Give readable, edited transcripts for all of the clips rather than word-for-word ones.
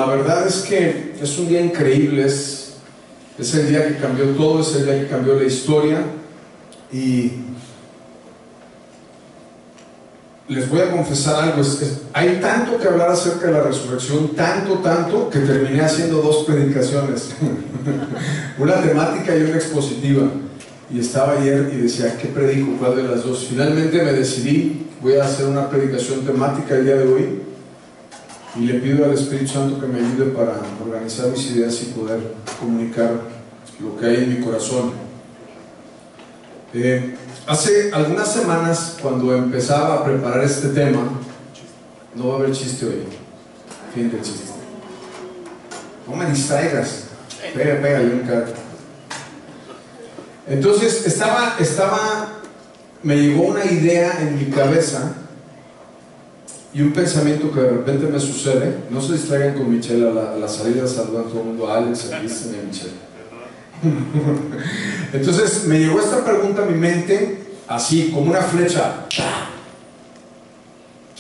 la verdad es que es un día increíble, es el día que cambió todo, es el día que cambió la historia. Y les voy a confesar algo, hay tanto que hablar acerca de la resurrección, tanto, que terminé haciendo 2 predicaciones, una temática y una expositiva. Y estaba ayer y decía, ¿qué predico? ¿Cuál de las dos? Finalmente me decidí, voy a hacer una predicación temática el día de hoy. Y le pido al Espíritu Santo que me ayude para organizar mis ideas y poder comunicar lo que hay en mi corazón. Hace algunas semanas, cuando empezaba a preparar este tema, no va a haber chiste hoy, fin del chiste. No me distraigas, pega, yo encargo. Entonces me llegó una idea en mi cabeza y un pensamiento que de repente me sucede. No se distraigan con Michelle, a la salida saludan todo el mundo, a Alex, a Cristian y a Michelle. Entonces me llegó esta pregunta a mi mente, así como una flecha.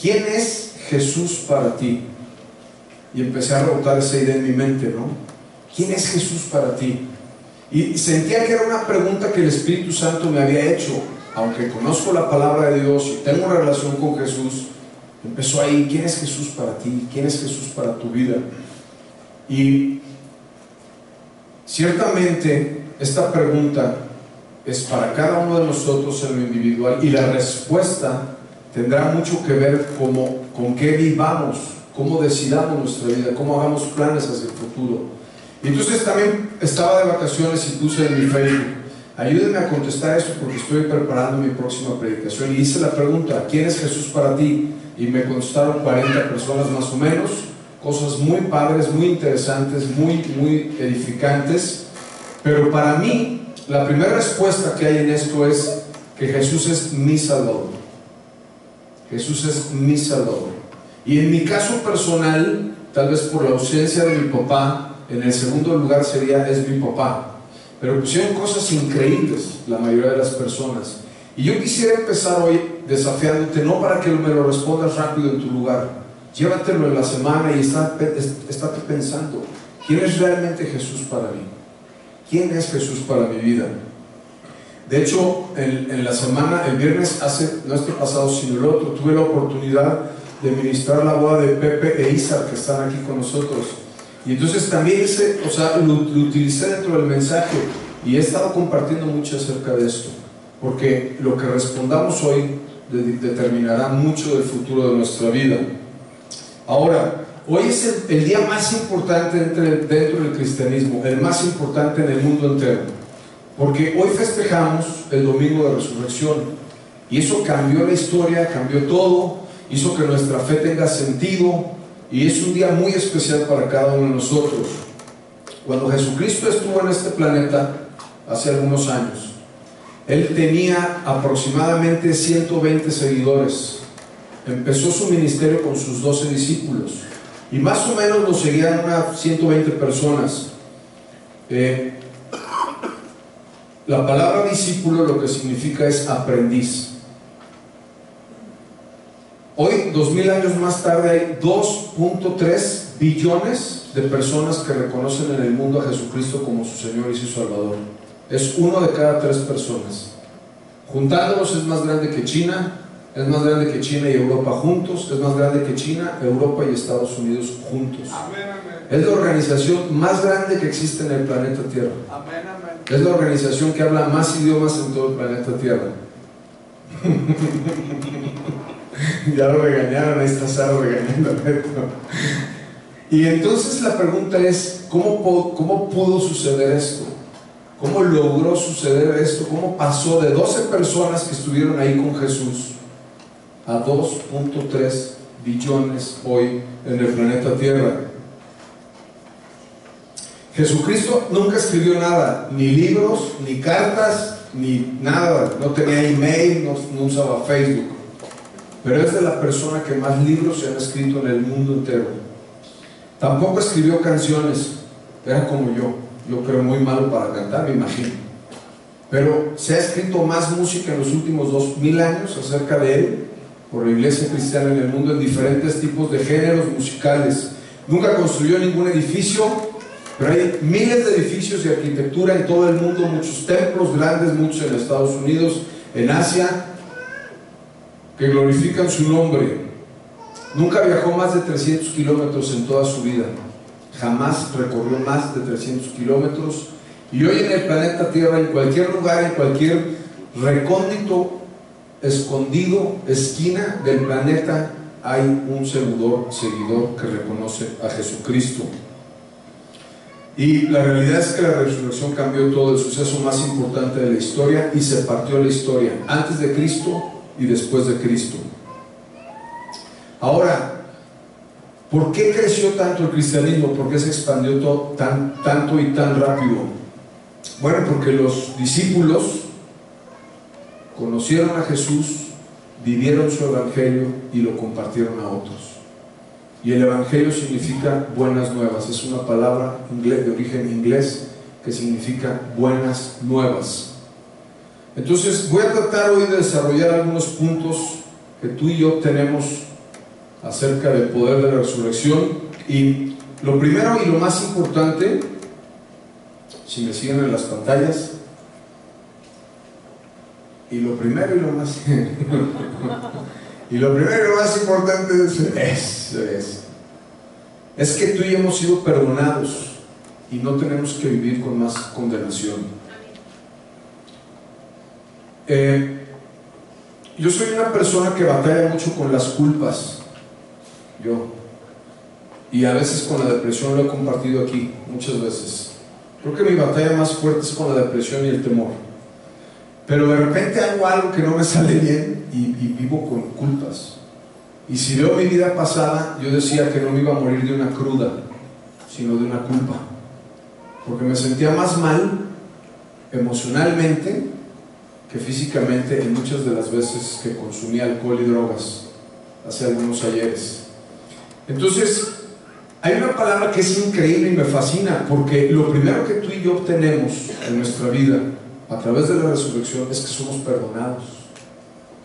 ¿Quién es Jesús para ti? Y empecé a rebotar esa idea en mi mente, ¿no? ¿Quién es Jesús para ti? Y sentía que era una pregunta que el Espíritu Santo me había hecho. Aunque conozco la palabra de Dios y tengo una relación con Jesús, empezó ahí. ¿Quién es Jesús para ti? ¿Quién es Jesús para tu vida? Y ciertamente esta pregunta es para cada uno de nosotros en lo individual, y la respuesta tendrá mucho que ver con qué vivamos, cómo decidamos nuestra vida, cómo hagamos planes hacia el futuro. Y entonces también estaba de vacaciones y puse en mi Facebook, ayúdenme a contestar esto porque estoy preparando mi próxima predicación, y hice la pregunta, ¿quién es Jesús para ti? Y me contestaron 40 personas más o menos, cosas muy padres, muy interesantes, muy edificantes. Pero para mí, la primera respuesta que hay en esto es que Jesús es mi Salvador. Jesús es mi Salvador. Y en mi caso personal, tal vez por la ausencia de mi papá, en el segundo lugar es mi papá. Pero pusieron cosas increíbles la mayoría de las personas. Y yo quisiera empezar hoy desafiándote, no para que me lo respondas rápido en tu lugar. Llévatelo en la semana y estate pensando, ¿quién es realmente Jesús para mí? ¿Quién es Jesús para mi vida? De hecho, en la semana, el viernes, no este pasado, sino el otro, tuve la oportunidad de ministrar la boda de Pepe e Isa, que están aquí con nosotros. Y entonces también lo utilicé dentro del mensaje, y he estado compartiendo mucho acerca de esto, porque lo que respondamos hoy determinará mucho del futuro de nuestra vida. Ahora, hoy es el día más importante dentro del cristianismo, el más importante en el mundo entero, porque hoy festejamos el domingo de resurrección, y eso cambió la historia, cambió todo, hizo que nuestra fe tenga sentido, y es un día muy especial para cada uno de nosotros. Cuando Jesucristo estuvo en este planeta hace algunos años, Él tenía aproximadamente 120 seguidores. Empezó su ministerio con sus 12 discípulos, y más o menos lo seguían unas 120 personas. La palabra discípulo lo que significa es aprendiz. Hoy, 2000 años más tarde, hay 2.3 billones de personas que reconocen en el mundo a Jesucristo como su Señor y su Salvador. Es 1 de cada 3 personas. Juntándolos es más grande que China. Es más grande que China y Europa juntos. Es más grande que China, Europa y Estados Unidos juntos. Amén, amén. Es la organización más grande que existe en el planeta Tierra. Amén, amén. Es la organización que habla más idiomas en todo el planeta Tierra. Ya lo regañaron, ahí está Sara regañando a Beto. Y entonces la pregunta es, ¿cómo pudo suceder esto? ¿Cómo logró suceder esto? ¿Cómo pasó de 12 personas que estuvieron ahí con Jesús a 2.3 billones hoy en el planeta Tierra? Jesucristo nunca escribió nada, ni libros, ni cartas, ni nada. No tenía email, no usaba Facebook. Pero es de la persona que más libros se han escrito en el mundo entero. Tampoco escribió canciones, era como yo creo muy malo para cantar, me imagino. Pero se ha escrito más música en los últimos 2000 años acerca de él, por la iglesia cristiana en el mundo, en diferentes tipos de géneros musicales. Nunca construyó ningún edificio, pero hay miles de edificios de arquitectura en todo el mundo, muchos templos grandes, muchos en Estados Unidos, en Asia, que glorifican su nombre. Nunca viajó más de 300 kilómetros en toda su vida. Jamás recorrió más de 300 kilómetros. Y hoy en el planeta Tierra, en cualquier lugar, en cualquier recóndito, escondido, esquina del planeta, hay un seguidor que reconoce a Jesucristo. Y la realidad es que la resurrección cambió todo, el suceso más importante de la historia, y se partió la historia antes de Cristo y después de Cristo. Ahora, ¿por qué creció tanto el cristianismo? ¿Por qué se expandió tanto y tan rápido? Bueno, porque los discípulos conocieron a Jesús, vivieron su evangelio y lo compartieron a otros. Y el evangelio significa buenas nuevas, es una palabra de origen inglés que significa buenas nuevas. Entonces voy a tratar hoy de desarrollar algunos puntos que tú y yo tenemos acerca del poder de la resurrección. Y lo primero y lo más importante, si me siguen en las pantallas, y lo primero y lo más y lo primero y lo más importante es que tú y yo hemos sido perdonados y no tenemos que vivir con más condenación. Yo soy una persona que batalla mucho con las culpas, y a veces con la depresión, lo he compartido aquí muchas veces. Creo que mi batalla más fuerte es con la depresión y el temor. Pero de repente hago algo que no me sale bien y vivo con culpas. Y si veo mi vida pasada, yo decía que no me iba a morir de una cruda, sino de una culpa. Porque me sentía más mal emocionalmente que físicamente en muchas de las veces que consumía alcohol y drogas hace algunos ayeres. Entonces, hay una palabra que es increíble y me fascina, porque lo primero que tú y yo obtenemos en nuestra vida a través de la resurrección es que somos perdonados,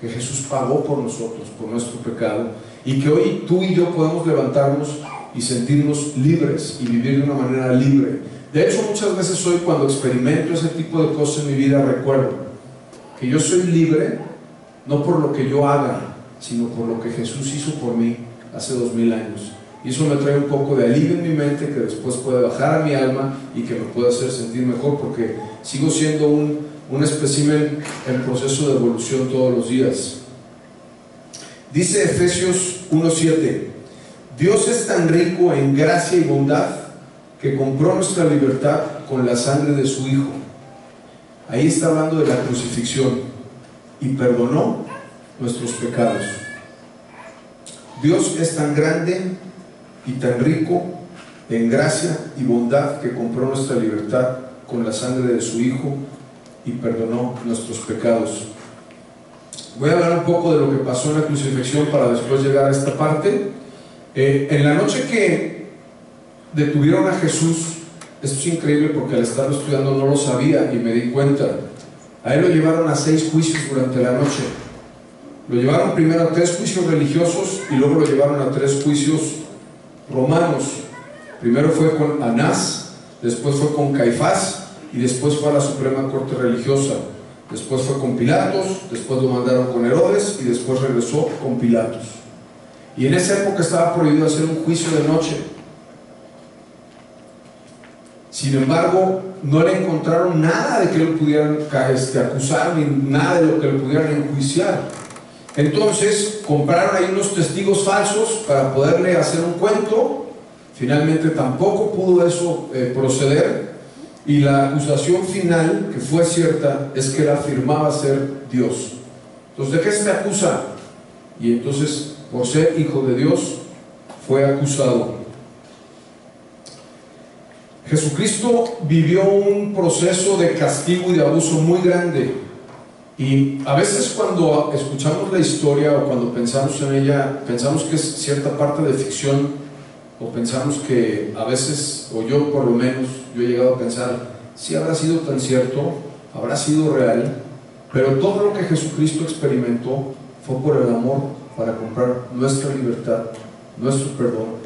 que Jesús pagó por nosotros, por nuestro pecado, y que hoy tú y yo podemos levantarnos y sentirnos libres y vivir de una manera libre. De hecho, muchas veces hoy, cuando experimento ese tipo de cosas en mi vida, recuerdo que yo soy libre no por lo que yo haga, sino por lo que Jesús hizo por mí hace 2000 años. Y eso me trae un poco de alivio en mi mente, que después puede bajar a mi alma y que me puede hacer sentir mejor, porque sigo siendo un espécimen en proceso de evolución todos los días. Dice Efesios 1:7: Dios es tan rico en gracia y bondad que compró nuestra libertad con la sangre de su Hijo. Ahí está hablando de la crucifixión, y perdonó nuestros pecados. Dios es tan grande y tan rico en gracia y bondad que compró nuestra libertad con la sangre de su Hijo y perdonó nuestros pecados. Voy a hablar un poco de lo que pasó en la crucifixión para después llegar a esta parte. En la noche que detuvieron a Jesús, esto es increíble porque al estarlo estudiando no lo sabía y me di cuenta. A él lo llevaron a 6 juicios durante la noche. Lo llevaron primero a 3 juicios religiosos y luego lo llevaron a 3 juicios romanos. Primero fue con Anás, después fue con Caifás y después fue a la Suprema Corte Religiosa. Después fue con Pilatos, después lo mandaron con Herodes y después regresó con Pilatos. Y en esa época estaba prohibido hacer un juicio de noche. Sin embargo, no le encontraron nada de que lo pudieran acusar, ni nada de lo que lo pudieran enjuiciar. Entonces compraron ahí unos testigos falsos para poderle hacer un cuento. Finalmente tampoco pudo eso proceder, y la acusación final, que fue cierta, es que él afirmaba ser Dios. Entonces, ¿de qué se le acusa? Y entonces, por ser hijo de Dios, fue acusado. Jesucristo vivió un proceso de castigo y de abuso muy grande. Y a veces cuando escuchamos la historia o cuando pensamos en ella, pensamos que es cierta parte de ficción, o pensamos que a veces, o yo por lo menos, yo he llegado a pensar, si habrá sido tan cierto, habrá sido real, pero todo lo que Jesucristo experimentó fue por el amor, para comprar nuestra libertad, nuestro perdón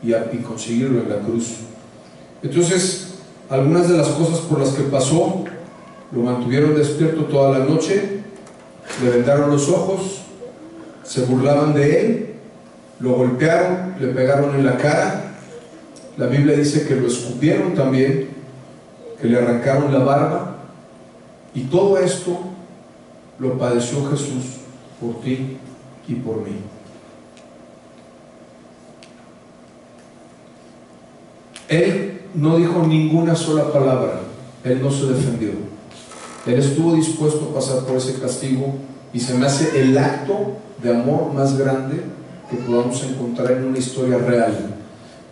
y conseguirlo en la cruz. Entonces, algunas de las cosas por las que pasó: lo mantuvieron despierto toda la noche, le vendaron los ojos, se burlaban de él, lo golpearon, le pegaron en la cara. La Biblia dice que lo escupieron también, que le arrancaron la barba, y todo esto lo padeció Jesús por ti y por mí. Él no dijo ninguna sola palabra, él no se defendió, él estuvo dispuesto a pasar por ese castigo, y se me hace el acto de amor más grande que podamos encontrar en una historia real.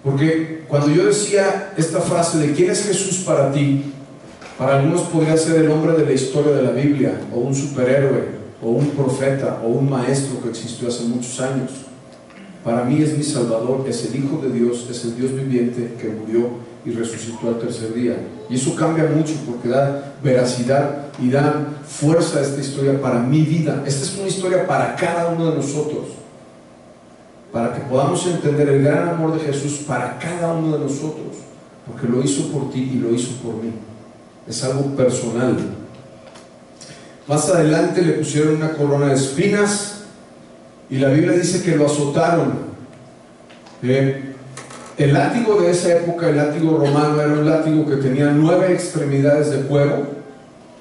Porque cuando yo decía esta frase de ¿quién es Jesús para ti?, para algunos podría ser el hombre de la historia de la Biblia, o un superhéroe, o un profeta, o un maestro que existió hace muchos años. Para mí es mi Salvador, es el Hijo de Dios, es el Dios viviente que murió y resucitó al tercer día. Y eso cambia mucho porque da veracidad y da fuerza a esta historia para mi vida. Esta es una historia para cada uno de nosotros, para que podamos entender el gran amor de Jesús para cada uno de nosotros, porque lo hizo por ti y lo hizo por mí. Es algo personal. Más adelante le pusieron una corona de espinas, y la Biblia dice que lo azotaron. El látigo de esa época, el látigo romano, era un látigo que tenía 9 extremidades de cuero,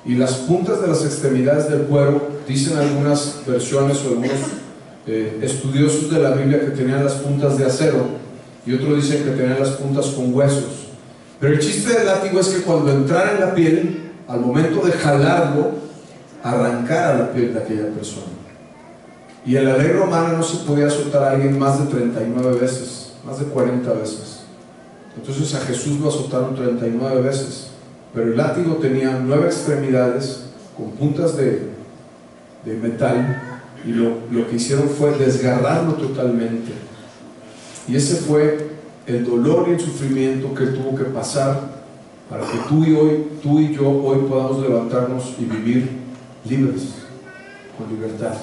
y las puntas de las extremidades del cuero, dicen algunas versiones o algunos estudiosos de la Biblia, que tenían las puntas de acero, y otros dicen que tenían las puntas con huesos. Pero el chiste del látigo es que cuando entrara en la piel, al momento de jalarlo, arrancara la piel de aquella persona. Y en la ley romana no se podía azotar a alguien más de 39 veces, más de 40 veces. Entonces a Jesús lo azotaron 39 veces, pero el látigo tenía 9 extremidades con puntas de metal, y lo que hicieron fue desgarrarlo totalmente. Y ese fue el dolor y el sufrimiento que él tuvo que pasar para que tú y yo hoy podamos levantarnos y vivir libres, con libertad.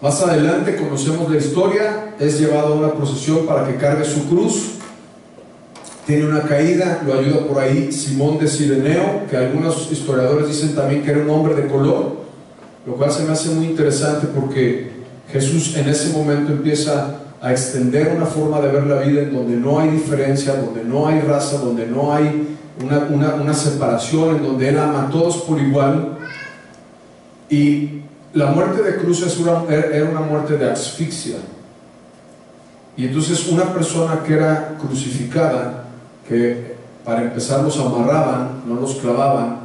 Más adelante conocemos la historia: es llevado a una procesión para que cargue su cruz, tiene una caída, lo ayuda por ahí Simón de Cireneo, que algunos historiadores dicen también que era un hombre de color, lo cual se me hace muy interesante porque Jesús en ese momento empieza a extender una forma de ver la vida en donde no hay diferencia, donde no hay raza, donde no hay una separación, en donde Él ama a todos por igual. Y la muerte de cruz era una muerte de asfixia. Y entonces una persona que era crucificada, que para empezar los amarraban, no los clavaban,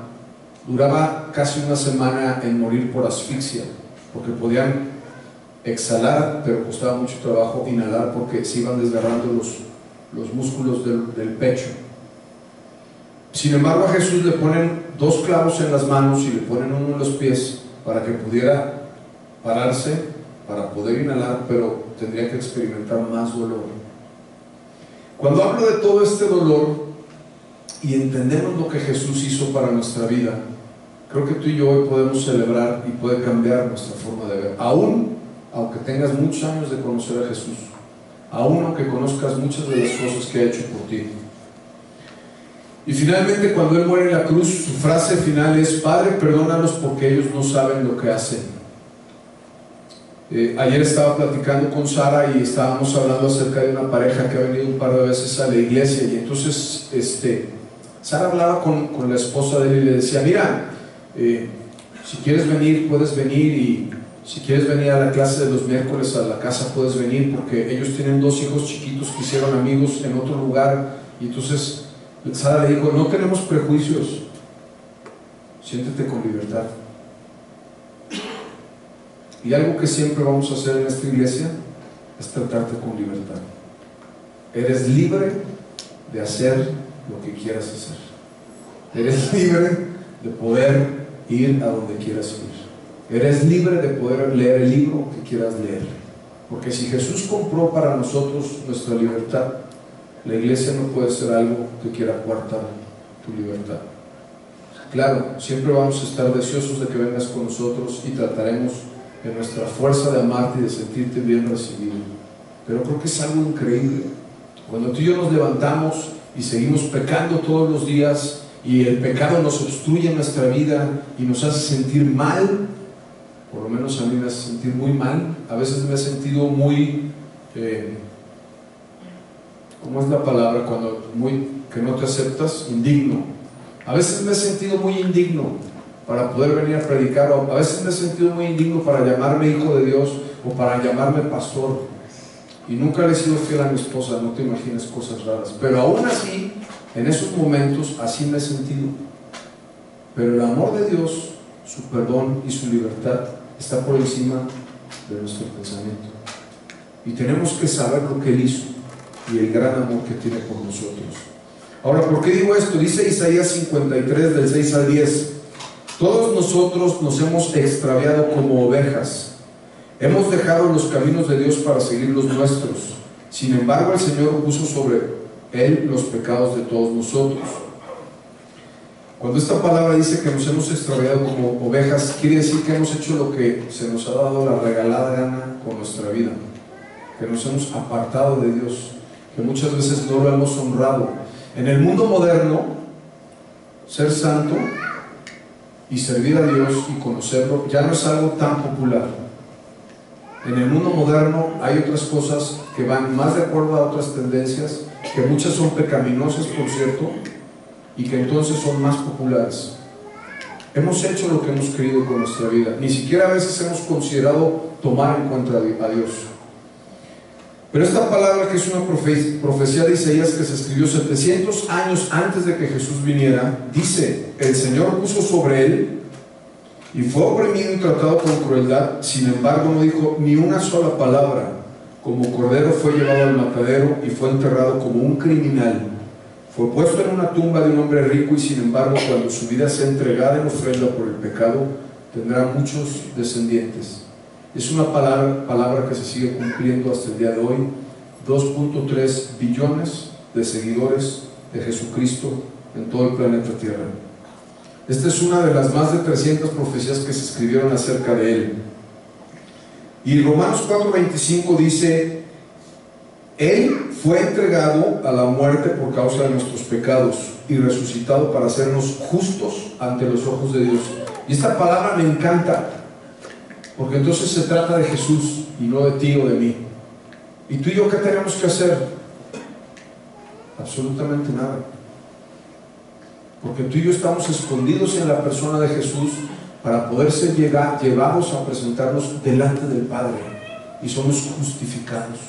duraba casi una semana en morir por asfixia, porque podían exhalar, pero costaba mucho trabajo inhalar porque se iban desgarrando los músculos del pecho. Sin embargo, a Jesús le ponen 2 clavos en las manos y le ponen uno en los pies para que pudiera pararse, para poder inhalar, pero tendría que experimentar más dolor. Cuando hablo de todo este dolor y entendemos lo que Jesús hizo para nuestra vida, creo que tú y yo hoy podemos celebrar y puede cambiar nuestra forma de ver. Aunque tengas muchos años de conocer a Jesús, aún aunque conozcas muchas de las cosas que ha hecho por ti. Y finalmente, cuando Él muere en la cruz, su frase final es: Padre, perdónalos porque ellos no saben lo que hacen. Ayer estaba platicando con Sara y estábamos hablando acerca de una pareja que ha venido un par de veces a la iglesia, y entonces Sara hablaba con la esposa de él y le decía: mira, si quieres venir, puedes venir, y si quieres venir a la clase de los miércoles a la casa, puedes venir, porque ellos tienen 2 hijos chiquitos que hicieron amigos en otro lugar. Y entonces Sara le dijo: no tenemos prejuicios, siéntete con libertad. Y algo que siempre vamos a hacer en esta iglesia es tratarte con libertad. Eres libre de hacer lo que quieras hacer. Eres libre de poder ir a donde quieras ir. Eres libre de poder leer el libro que quieras leer. Porque si Jesús compró para nosotros nuestra libertad, la iglesia no puede ser algo que quiera coartar tu libertad. Claro, siempre vamos a estar deseosos de que vengas con nosotros y trataremos de nuestra fuerza de amarte y de sentirte bien recibido. Pero creo que es algo increíble. Cuando tú y yo nos levantamos y seguimos pecando todos los días, y el pecado nos obstruye nuestra vida y nos hace sentir mal, por lo menos a mí me hace sentir muy mal. A veces me he sentido muy, ¿cómo es la palabra? Cuando que no te aceptas, indigno. A veces me he sentido muy indigno para poder venir a predicar, o a veces me he sentido muy indigno para llamarme hijo de Dios o para llamarme pastor, y nunca le he sido fiel a mi esposa. No te imagines cosas raras, pero aún así, en esos momentos así me he sentido. Pero el amor de Dios, su perdón y su libertad está por encima de nuestro pensamiento, y tenemos que saber lo que Él hizo y el gran amor que tiene por nosotros. Ahora, ¿por qué digo esto? Dice Isaías 53 del 6 al 10: todos nosotros nos hemos extraviado como ovejas, hemos dejado los caminos de Dios para seguir los nuestros. Sin embargo, el Señor puso sobre Él los pecados de todos nosotros. Cuando esta palabra dice que nos hemos extraviado como ovejas, quiere decir que hemos hecho lo que se nos ha dado la regalada gana con nuestra vida, que nos hemos apartado de Dios, que muchas veces no lo hemos honrado. En el mundo moderno, ser santo y servir a Dios y conocerlo ya no es algo tan popular. En el mundo moderno hay otras cosas que van más de acuerdo a otras tendencias, que muchas son pecaminosas, por cierto, y que entonces son más populares. Hemos hecho lo que hemos querido con nuestra vida, ni siquiera a veces hemos considerado tomar en cuenta a Dios. Pero esta palabra, que es una profecía de Isaías que se escribió 700 años antes de que Jesús viniera, dice: el Señor puso sobre Él y fue oprimido y tratado con crueldad, sin embargo no dijo ni una sola palabra. Como cordero fue llevado al matadero y fue enterrado como un criminal. Fue puesto en una tumba de un hombre rico, y sin embargo, cuando su vida sea entregada en ofrenda por el pecado, tendrá muchos descendientes. Es una palabra que se sigue cumpliendo hasta el día de hoy. 2.3 billones de seguidores de Jesucristo en todo el planeta Tierra. Esta es una de las más de 300 profecías que se escribieron acerca de Él. Y Romanos 4:25 dice: Él fue entregado a la muerte por causa de nuestros pecados y resucitado para hacernos justos ante los ojos de Dios. Y esta palabra me encanta, porque entonces se trata de Jesús y no de ti o de mí. ¿Y tú y yo qué tenemos que hacer? Absolutamente nada, porque tú y yo estamos escondidos en la persona de Jesús para poder ser llevados a presentarnos delante del Padre, y somos justificados.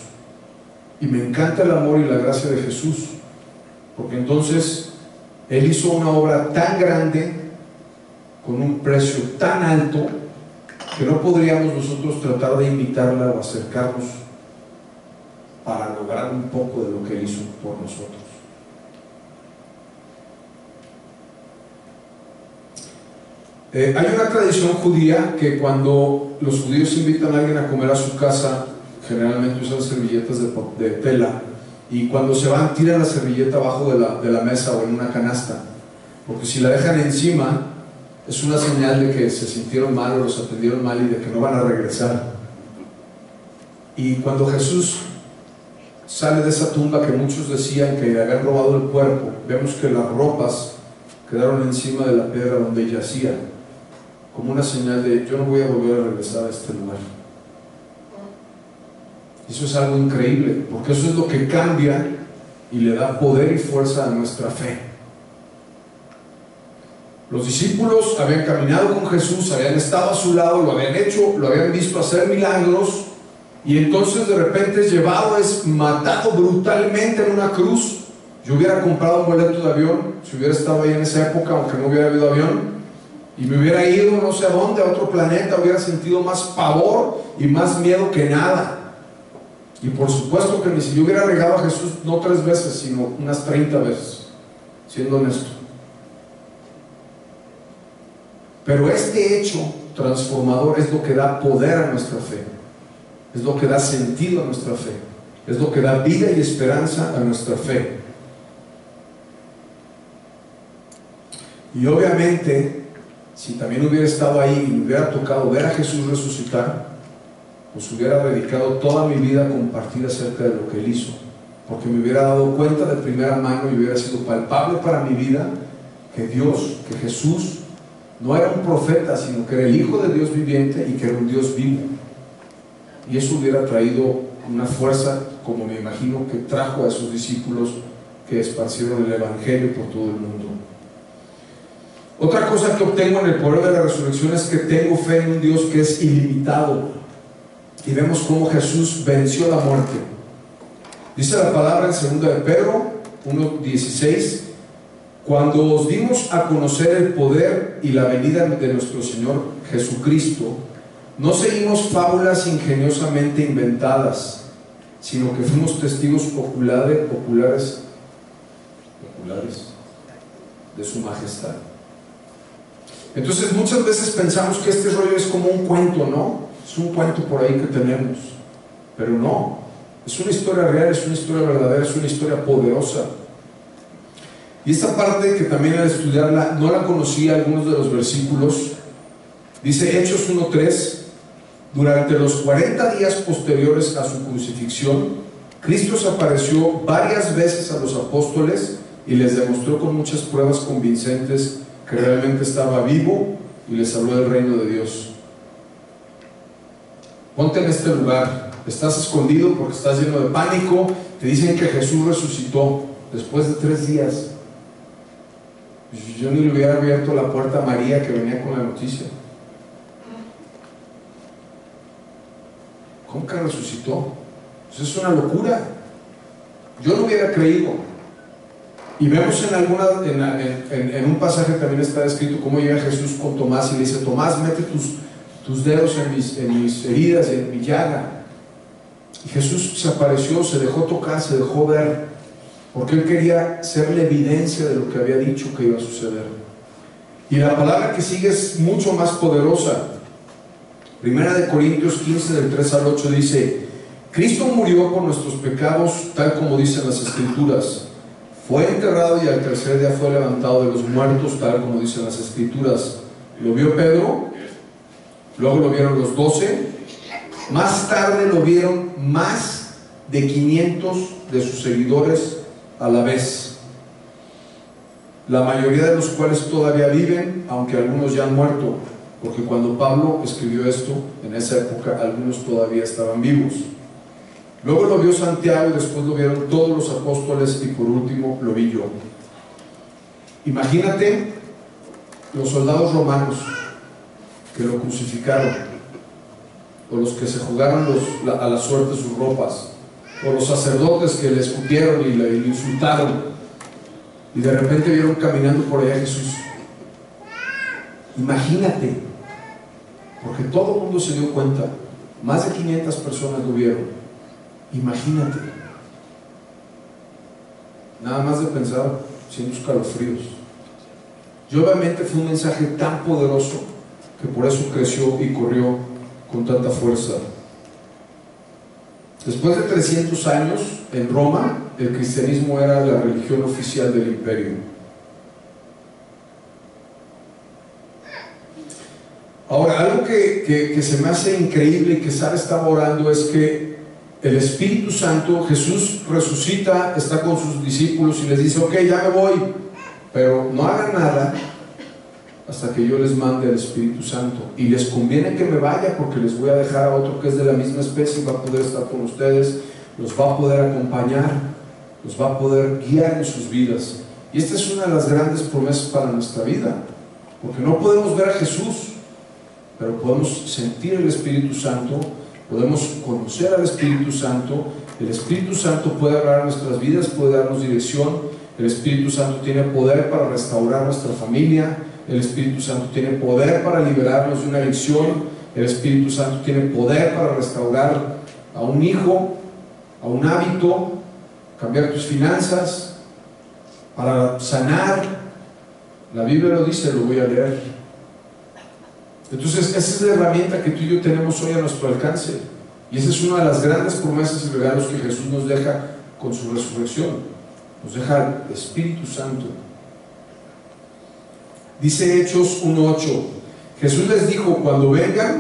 Y me encanta el amor y la gracia de Jesús, porque entonces Él hizo una obra tan grande con un precio tan alto que no podríamos nosotros tratar de imitarla o acercarnos para lograr un poco de lo que Él hizo por nosotros. Hay una tradición judía que cuando los judíos invitan a alguien a comer a su casa, generalmente usan servilletas de tela, y cuando se van tiran la servilleta abajo de la mesa o en una canasta, porque si la dejan encima es una señal de que se sintieron mal o los atendieron mal y de que no van a regresar. Y cuando Jesús sale de esa tumba que muchos decían que le habían robado el cuerpo, vemos que las ropas quedaron encima de la piedra donde yacía, como una señal de: yo no voy a volver a regresar a este lugar. Eso es algo increíble, porque eso es lo que cambia y le da poder y fuerza a nuestra fe. Los discípulos habían caminado con Jesús, habían estado a su lado, lo habían hecho, lo habían visto hacer milagros, y entonces de repente es llevado, es matado brutalmente en una cruz. Yo hubiera comprado un boleto de avión si hubiera estado ahí en esa época, aunque no hubiera habido avión, y me hubiera ido no sé a dónde, a otro planeta, hubiera sentido más pavor y más miedo que nada. Y por supuesto que ni si yo hubiera negado a Jesús no 3 veces, sino unas 30 veces, siendo honesto. Pero este hecho transformador es lo que da poder a nuestra fe, es lo que da sentido a nuestra fe, es lo que da vida y esperanza a nuestra fe. Y obviamente, si también hubiera estado ahí y me hubiera tocado ver a Jesús resucitar, pues hubiera dedicado toda mi vida a compartir acerca de lo que Él hizo, porque me hubiera dado cuenta de primera mano y hubiera sido palpable para mi vida que Dios, que Jesús no era un profeta, sino que era el Hijo de Dios viviente y que era un Dios vivo. Y eso hubiera traído una fuerza, como me imagino que trajo a esos discípulos que esparcieron el Evangelio por todo el mundo. Otra cosa que obtengo en el poder de la resurrección es que tengo fe en un Dios que es ilimitado, y vemos cómo Jesús venció la muerte. Dice la palabra en 2 de Pedro 1:16: cuando os dimos a conocer el poder y la venida de nuestro Señor Jesucristo, no seguimos fábulas ingeniosamente inventadas, sino que fuimos testigos oculares de su majestad. Entonces muchas veces pensamos que este rollo es como un cuento, ¿no? Es un cuento por ahí que tenemos, pero no, es una historia real, es una historia verdadera, es una historia poderosa. Y esta parte que también al estudiarla no la conocía, algunos de los versículos. Dice Hechos 1:3: durante los 40 días posteriores a su crucifixión, Cristo se apareció varias veces a los apóstoles y les demostró con muchas pruebas convincentes que realmente estaba vivo y les habló del reino de Dios. Ponte en este lugar, estás escondido porque estás lleno de pánico, te dicen que Jesús resucitó después de 3 días. Yo ni le hubiera abierto la puerta a María que venía con la noticia. ¿Cómo que resucitó? Eso es una locura. Yo no hubiera creído. Y vemos en un pasaje también está escrito cómo llega Jesús con Tomás y le dice: Tomás, mete tus dedos en mis heridas y en mi llaga. Y Jesús se apareció, se dejó tocar, se dejó ver, porque Él quería ser la evidencia de lo que había dicho que iba a suceder. Y la palabra que sigue es mucho más poderosa. 1 Corintios 15, del 3 al 8 dice: Cristo murió por nuestros pecados, tal como dicen las Escrituras. Fue enterrado y al tercer día fue levantado de los muertos, tal como dicen las Escrituras. Lo vio Pedro, luego lo vieron los 12, más tarde lo vieron más de 500 de sus seguidores a la vez, la mayoría de los cuales todavía viven, aunque algunos ya han muerto, porque cuando Pablo escribió esto, en esa época, algunos todavía estaban vivos. Luego lo vio Santiago, después lo vieron todos los apóstoles y por último lo vi yo. Imagínate los soldados romanos que lo crucificaron, o los que se jugaron a la suerte sus ropas, o los sacerdotes que le escupieron y le insultaron, y de repente vieron caminando por allá a Jesús. Imagínate, porque todo el mundo se dio cuenta, más de 500 personas lo vieron. Imagínate, nada más de pensar, siento escalofríos. Y obviamente fue un mensaje tan poderoso que por eso creció y corrió con tanta fuerza. Después de 300 años en Roma, el cristianismo era la religión oficial del imperio. Ahora, algo que se me hace increíble y que Sara estaba orando es que el Espíritu Santo, Jesús resucita, está con sus discípulos y les dice: ok, ya me voy, pero no hagan nada hasta que yo les mande el Espíritu Santo, y les conviene que me vaya porque les voy a dejar a otro que es de la misma especie y va a poder estar con ustedes, los va a poder acompañar, los va a poder guiar en sus vidas. Y esta es una de las grandes promesas para nuestra vida, porque no podemos ver a Jesús, pero podemos sentir el Espíritu Santo, podemos conocer al Espíritu Santo. El Espíritu Santo puede hablar a nuestras vidas, puede darnos dirección. El Espíritu Santo tiene poder para restaurar nuestra familia. El Espíritu Santo tiene poder para liberarnos de una adicción. El Espíritu Santo tiene poder para restaurar a un hijo, a un hábito, cambiar tus finanzas, para sanar. La Biblia lo dice, lo voy a leer. Entonces esa es la herramienta que tú y yo tenemos hoy a nuestro alcance, y esa es una de las grandes promesas y regalos que Jesús nos deja con su resurrección. Nos deja el Espíritu Santo. Dice Hechos 1:8. Jesús dijo, cuando venga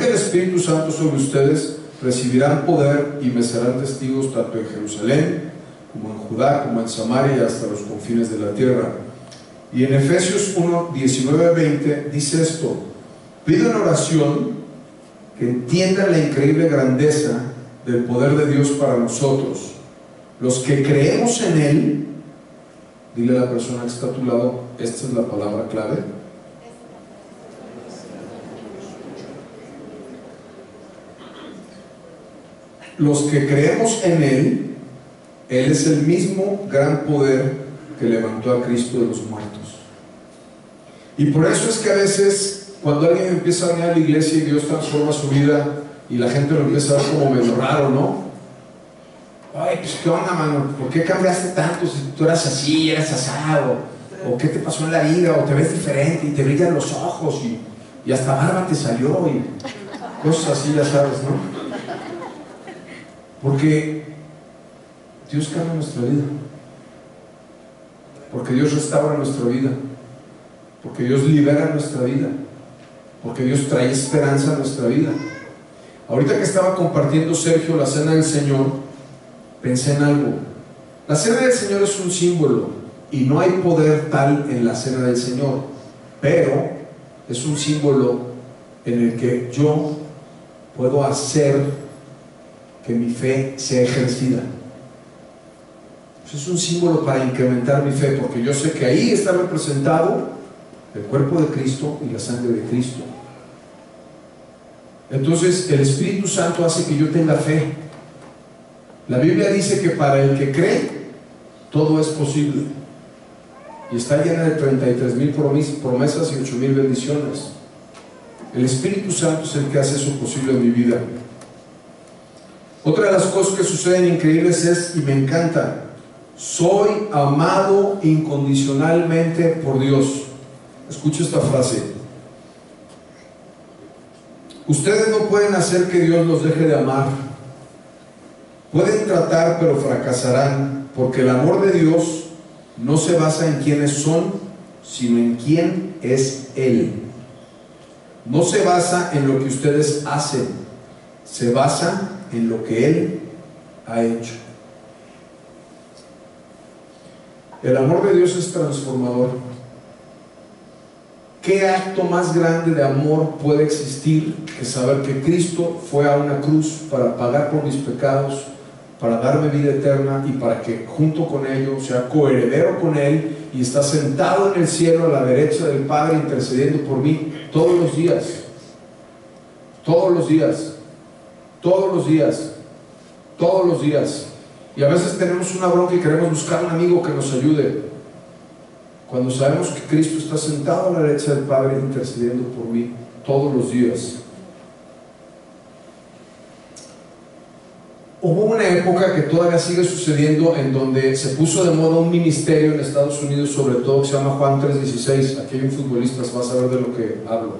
el Espíritu Santo sobre ustedes, recibirán poder y me serán testigos tanto en Jerusalén, como en Judá, como en Samaria y hasta los confines de la tierra. Y en Efesios 1:19-20 dice esto: pido en oración que entiendan la increíble grandeza del poder de Dios para nosotros, los que creemos en Él. Dile a la persona que está a tu lado, esta es la palabra clave. Los que creemos en Él, Él es el mismo gran poder que levantó a Cristo de los muertos. Y por eso es que a veces, cuando alguien empieza a venir a la iglesia y Dios transforma su vida y la gente lo empieza a ver como medio raro, ¿no? Ay, pues qué onda, mano, ¿por qué cambiaste tanto si tú eras así, eras asado? ¿O qué te pasó en la vida? ¿O te ves diferente y te brillan los ojos y hasta barba te salió? Y cosas así, ya sabes, ¿no? Porque Dios cambia nuestra vida, porque Dios restaura nuestra vida, porque Dios libera nuestra vida, porque Dios trae esperanza a nuestra vida. Ahorita que estaba compartiendo Sergio la cena del Señor, pensé en algo. La cena del Señor es un símbolo y no hay poder tal en la cena del Señor, pero es un símbolo en el que yo puedo hacer que mi fe sea ejercida. Es un símbolo para incrementar mi fe, porque yo sé que ahí está representado el cuerpo de Cristo y la sangre de Cristo. Entonces el Espíritu Santo hace que yo tenga fe. La Biblia dice que para el que cree todo es posible, y está llena de 33,000 promesas y 8,000 bendiciones. El Espíritu Santo es el que hace eso posible en mi vida. Otra de las cosas que suceden increíbles es, y me encanta, soy amado incondicionalmente por Dios. Escucha esta frase: ustedes no pueden hacer que Dios los deje de amar. Pueden tratar, pero fracasarán, porque el amor de Dios no se basa en quiénes son, sino en quién es Él. No se basa en lo que ustedes hacen, se basa en lo que Él ha hecho. El amor de Dios es transformador. ¿Qué acto más grande de amor puede existir que saber que Cristo fue a una cruz para pagar por mis pecados, para darme vida eterna y para que junto con ello sea coheredero con Él y está sentado en el cielo a la derecha del Padre intercediendo por mí todos los días? Todos los días. Todos los días. Todos los días. Y a veces tenemos una bronca y queremos buscar un amigo que nos ayude, cuando sabemos que Cristo está sentado a la derecha del Padre intercediendo por mí todos los días. Hubo una época que todavía sigue sucediendo en donde se puso de moda un ministerio en Estados Unidos, sobre todo, que se llama Juan 3:16. Aquí hay un futbolista, va a saber de lo que hablo.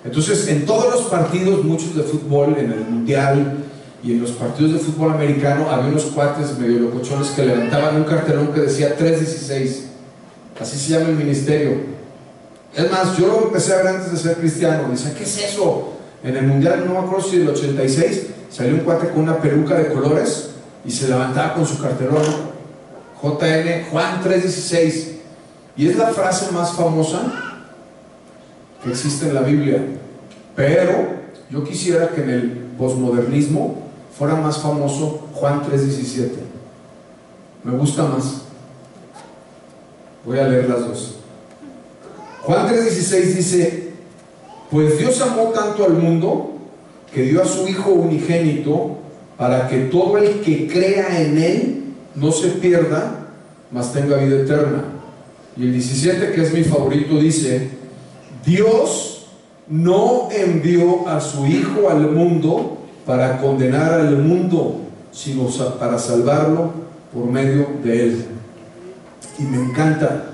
Entonces, en todos los partidos, muchos de fútbol, en el mundial y en los partidos de fútbol americano, había unos cuates medio locochones que levantaban un cartelón que decía 3:16. Así se llama el ministerio. Es más, yo lo empecé a ver antes de ser cristiano. Decía, ¿qué es eso? En el mundial, no me acuerdo si del 86, salió un cuate con una peluca de colores y se levantaba con su cartelón JN, Juan 3:16. Y es la frase más famosa que existe en la Biblia. Pero yo quisiera que en el posmodernismo fuera más famoso Juan 3:17. Me gusta más. Voy a leer las dos. Juan 3:16 dice: pues Dios amó tanto al mundo que dio a su Hijo unigénito, para que todo el que crea en Él no se pierda, mas tenga vida eterna. Y el 17, que es mi favorito, dice: Dios no envió a su Hijo al mundo para condenar al mundo, sino para salvarlo por medio de Él. Y me encanta,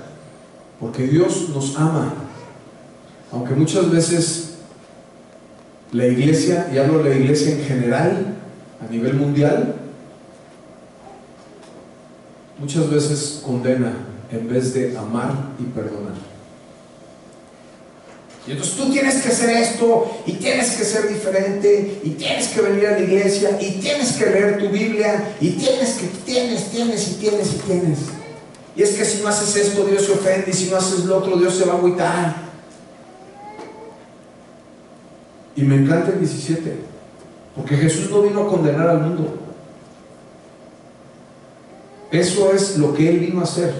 porque Dios nos ama. Aunque muchas veces la iglesia, y hablo de la iglesia en general, a nivel mundial, muchas veces condena en vez de amar y perdonar. Y entonces tú tienes que hacer esto, y tienes que ser diferente, y tienes que venir a la iglesia, y tienes que leer tu Biblia, y tienes. Y es que si no haces esto, Dios se ofende, y si no haces lo otro, Dios se va a agüitar. Y me encanta el 17, porque Jesús no vino a condenar al mundo. Eso es lo que Él vino a hacer.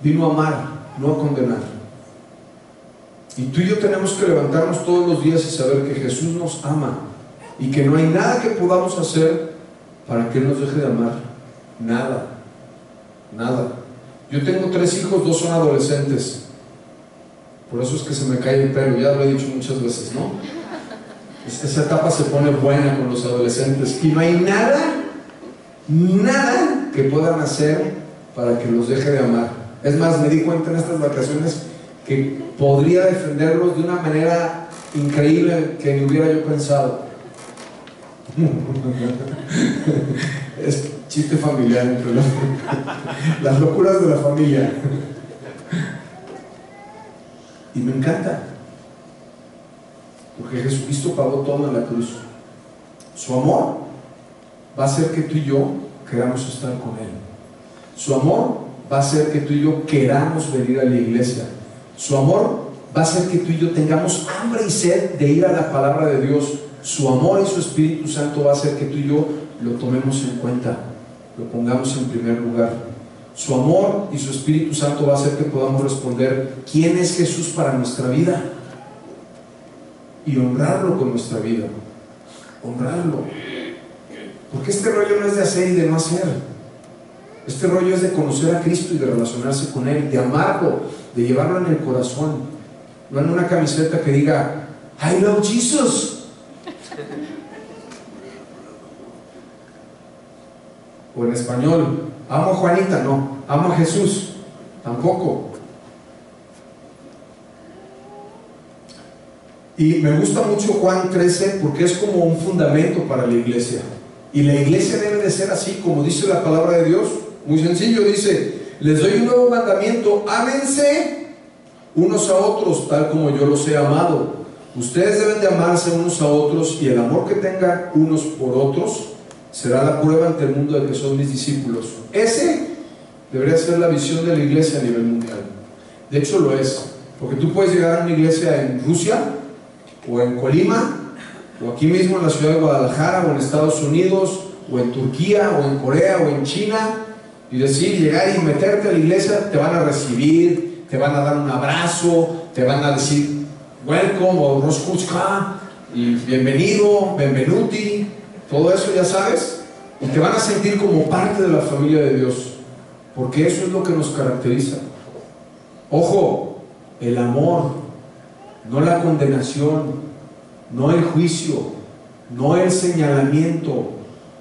Vino a amar, no a condenar. Y tú y yo tenemos que levantarnos todos los días y saber que Jesús nos ama y que no hay nada que podamos hacer para que Él nos deje de amar. Nada. Yo tengo 3 hijos, 2 son adolescentes. Por eso es que se me cae el pelo, ya lo he dicho muchas veces, ¿no? Esa etapa se pone buena con los adolescentes y no hay nada que puedan hacer para que los deje de amar. Es más, me di cuenta en estas vacaciones que podría defenderlos de una manera increíble que ni hubiera yo pensado. Es chiste familiar entre las locuras de la familia. Y me encanta, porque Jesucristo pagó todo en la cruz. Su amor va a hacer que tú y yo queramos estar con Él. Su amor va a hacer que tú y yo queramos venir a la iglesia. Su amor va a hacer que tú y yo tengamos hambre y sed de ir a la palabra de Dios. Su amor y su Espíritu Santo va a hacer que tú y yo lo tomemos en cuenta, lo pongamos en primer lugar. Su amor y su Espíritu Santo va a hacer que podamos responder ¿quién es Jesús para nuestra vida? Y honrarlo con nuestra vida. Honrarlo. Porque este rollo no es de hacer y de no hacer. Este rollo es de conocer a Cristo y de relacionarse con Él, de amarlo, de llevarlo en el corazón, no en una camiseta que diga I love Jesus. O en español, amo a Juanita. No, amo a Jesús. Tampoco. Y me gusta mucho Juan 13 porque es como un fundamento para la iglesia. Y la iglesia debe de ser así, como dice la palabra de Dios. Muy sencillo, dice: les doy un nuevo mandamiento, ámense unos a otros tal como yo los he amado. Ustedes deben de amarse unos a otros, y el amor que tengan unos por otros será la prueba ante el mundo de que son mis discípulos. Ese debería ser la visión de la iglesia a nivel mundial. De hecho lo es, porque tú puedes llegar a una iglesia en Rusia, o en Colima, o aquí mismo en la ciudad de Guadalajara, o en Estados Unidos, o en Turquía, o en Corea, o en China, y decir, llegar y meterte a la iglesia, te van a recibir, te van a dar un abrazo, te van a decir welcome o Roskuchka y bienvenido, benvenuti, todo eso ya sabes, y te van a sentir como parte de la familia de Dios, porque eso es lo que nos caracteriza. Ojo, el amor, no la condenación, no el juicio, no el señalamiento,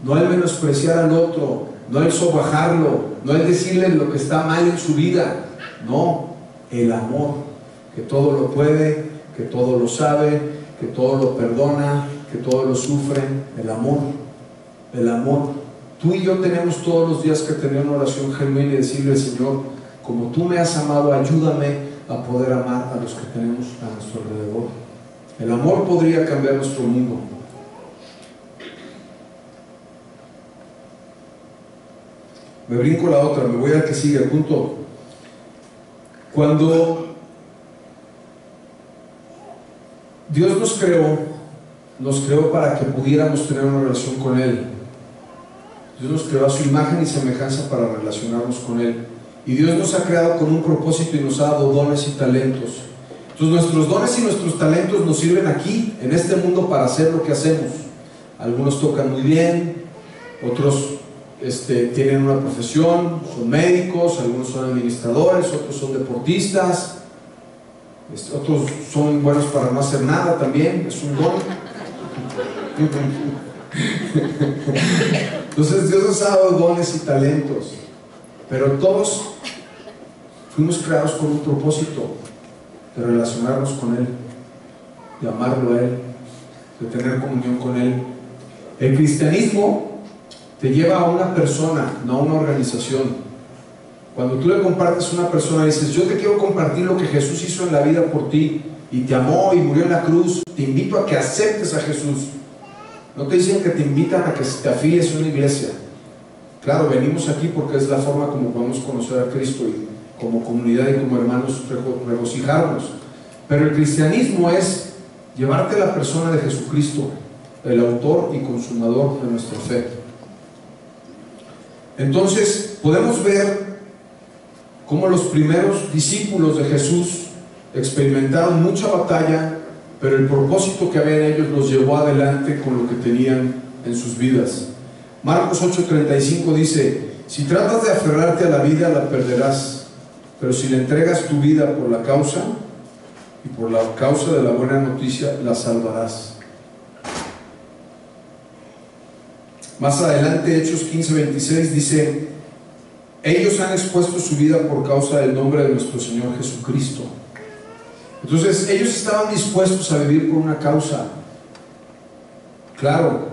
no el menospreciar al otro, no el sobajarlo, no el decirle lo que está mal en su vida. No, el amor, que todo lo puede, que todo lo sabe, que todo lo perdona, que todo lo sufre. El amor, el amor. Tú y yo tenemos todos los días que tener una oración genuina y decirle: Señor, como tú me has amado, ayúdame a poder amar a los que tenemos a nuestro alrededor. El amor podría cambiar nuestro mundo. Me brinco la otra, me voy al que sigue, el punto. Cuando Dios nos creó para que pudiéramos tener una relación con Él. Dios nos creó a su imagen y semejanza para relacionarnos con Él. Y Dios nos ha creado con un propósito y nos ha dado dones y talentos. Entonces nuestros dones y nuestros talentos nos sirven aquí, en este mundo, para hacer lo que hacemos. Algunos tocan muy bien, otros tienen una profesión, son médicos, algunos son administradores, otros son deportistas, otros son buenos para no hacer nada también, es un don. Entonces Dios nos ha dado dones y talentos, pero todos fuimos creados con un propósito: de relacionarnos con Él, de amarlo a Él, de tener comunión con Él. El cristianismo te lleva a una persona, no a una organización. Cuando tú le compartes a una persona y dices, yo te quiero compartir lo que Jesús hizo en la vida por ti, y te amó y murió en la cruz, te invito a que aceptes a Jesús. No te dicen que te invitan a que te afilies a una iglesia. Claro, venimos aquí porque es la forma como podemos conocer a Cristo y como comunidad y como hermanos regocijarnos. Pero el cristianismo es llevarte a la persona de Jesucristo, el autor y consumador de nuestra fe. Entonces podemos ver cómo los primeros discípulos de Jesús experimentaron mucha batalla, pero el propósito que había en ellos los llevó adelante con lo que tenían en sus vidas. Marcos 8:35 dice: si tratas de aferrarte a la vida, la perderás, pero si le entregas tu vida por la causa y por la causa de la buena noticia, la salvarás. Más adelante, Hechos 15:26 dice: ellos han expuesto su vida por causa del nombre de nuestro Señor Jesucristo. Entonces ellos estaban dispuestos a vivir por una causa. Claro,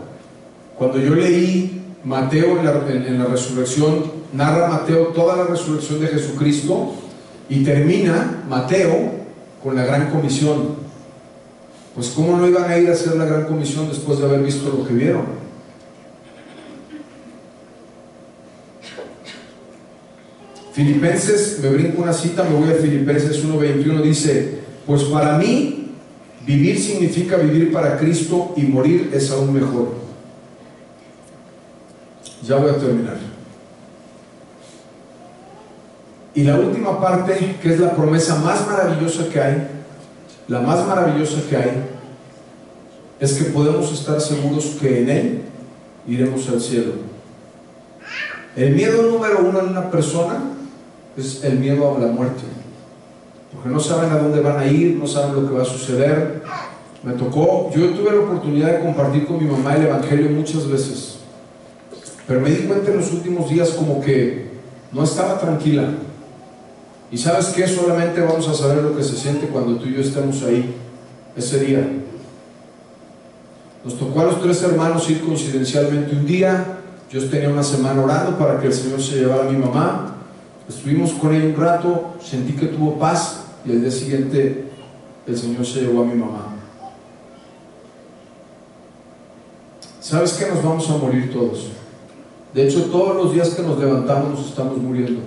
cuando yo leí Mateo en la resurrección, narra Mateo toda la resurrección de Jesucristo y termina Mateo con la gran comisión. Pues ¿cómo no iban a ir a hacer la gran comisión después de haber visto lo que vieron? Filipenses, me brinco una cita, me voy a Filipenses 1:21, dice: pues para mí vivir significa vivir para Cristo y morir es aún mejor. Ya voy a terminar. Y la última parte, que es la promesa más maravillosa que hay, la más maravillosa que hay, es que podemos estar seguros que en Él iremos al cielo. El miedo número uno en una persona es el miedo a la muerte, porque no saben a dónde van a ir, no saben lo que va a suceder. Me tocó, yo tuve la oportunidad de compartir con mi mamá el Evangelio muchas veces, pero me di cuenta en los últimos días como que no estaba tranquila. Y ¿sabes qué? Solamente vamos a saber lo que se siente cuando tú y yo estemos ahí ese día. Nos tocó a los 3 hermanos ir coincidencialmente un día. Yo tenía una semana orando para que el Señor se llevara a mi mamá. Estuvimos con ella un rato, sentí que tuvo paz, y el día siguiente el Señor se llevó a mi mamá. ¿Sabes qué? Nos vamos a morir todos. De hecho, todos los días que nos levantamos nos estamos muriendo.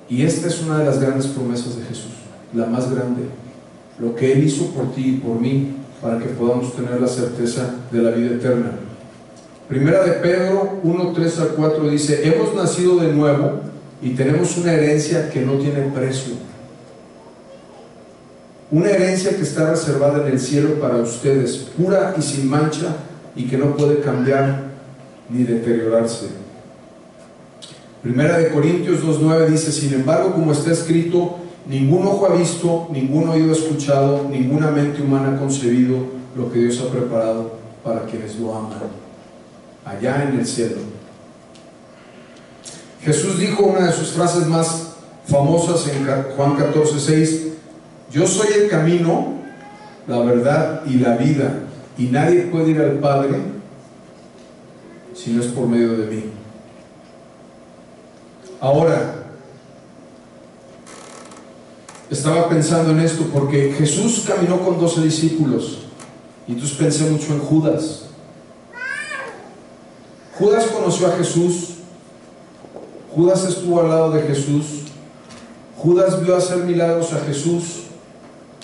Y esta es una de las grandes promesas de Jesús, la más grande, lo que Él hizo por ti y por mí, para que podamos tener la certeza de la vida eterna. Primera de Pedro 1:3-4 dice: hemos nacido de nuevo y tenemos una herencia que no tiene precio, una herencia que está reservada en el cielo para ustedes, pura y sin mancha, y que no puede cambiar ni deteriorarse. Primera de Corintios 2:9 dice: sin embargo, como está escrito, ningún ojo ha visto, ningún oído ha escuchado, ninguna mente humana ha concebido lo que Dios ha preparado para quienes lo aman, allá en el cielo. Jesús dijo una de sus frases más famosas en Juan 14:6: yo soy el camino, la verdad y la vida, y nadie puede ir al Padre si no es por medio de mí. Ahora, estaba pensando en esto porque Jesús caminó con 12 discípulos, y entonces pensé mucho en Judas. Judas conoció a Jesús, Judas estuvo al lado de Jesús, Judas vio hacer milagros a Jesús,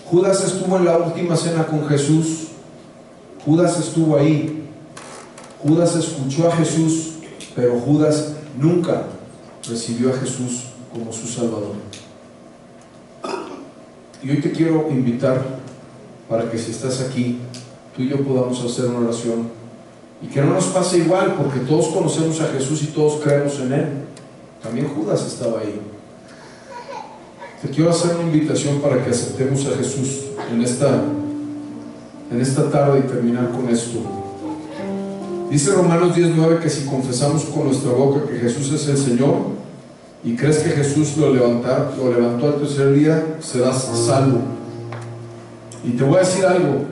Judas estuvo en la última cena con Jesús, Judas estuvo ahí, Judas escuchó a Jesús, pero Judas nunca recibió a Jesús como su Salvador. Y hoy te quiero invitar para que si estás aquí, tú y yo podamos hacer una oración, y que no nos pase igual, porque todos conocemos a Jesús y todos creemos en Él. También Judas estaba ahí. Te quiero hacer una invitación para que aceptemos a Jesús en esta tarde y terminar con esto. Dice Romanos 10:9 que si confesamos con nuestra boca que Jesús es el Señor y crees que Jesús lo levantó al tercer día, serás salvo. Y te voy a decir algo: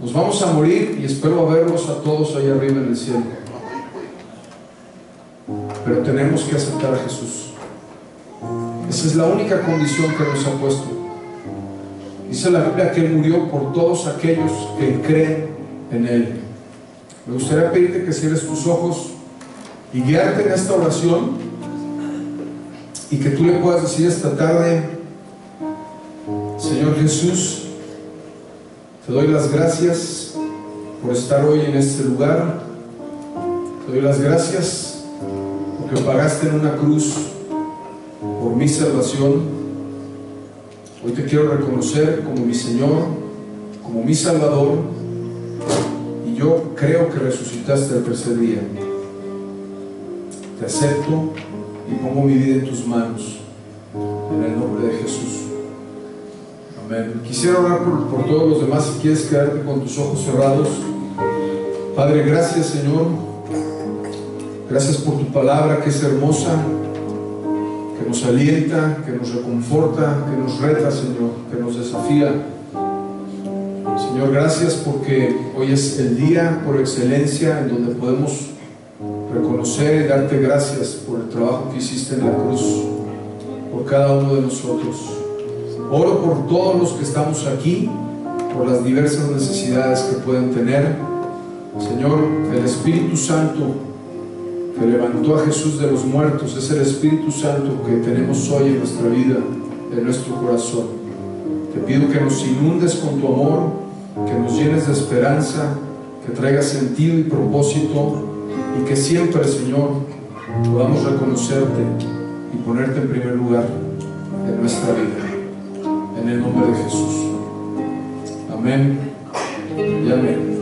nos vamos a morir y espero verlos a todos ahí arriba en el cielo. pero tenemos que aceptar a Jesús. Esa es la única condición que nos ha puesto. Dice la Biblia que Él murió por todos aquellos que creen en Él. Me gustaría pedirte que cierres tus ojos y guiarte en esta oración, y que tú le puedas decir esta tarde: Señor Jesús, te doy las gracias por estar hoy en este lugar. Te doy las gracias porque pagaste en una cruz por mi salvación. Hoy te quiero reconocer como mi Señor, como mi Salvador, y yo creo que resucitaste el tercer día. Te acepto y pongo mi vida en tus manos, en el nombre de Jesús. Amén. Quisiera orar por todos los demás. Si quieres quedarte con tus ojos cerrados. Padre, gracias, Señor. Gracias por tu palabra, que es hermosa, que nos alienta, que nos reconforta, que nos reta, Señor, que nos desafía. Señor, gracias porque hoy es el día por excelencia en donde podemos reconocer y darte gracias por el trabajo que hiciste en la cruz, por cada uno de nosotros. Oro por todos los que estamos aquí, por las diversas necesidades que pueden tener. Señor, el Espíritu Santo que levantó a Jesús de los muertos es el Espíritu Santo que tenemos hoy en nuestra vida, en nuestro corazón. Te pido que nos inundes con tu amor, que nos llenes de esperanza, que traigas sentido y propósito, y que siempre, Señor, podamos reconocerte y ponerte en primer lugar en nuestra vida. En el nombre de Jesús. Amén y amén.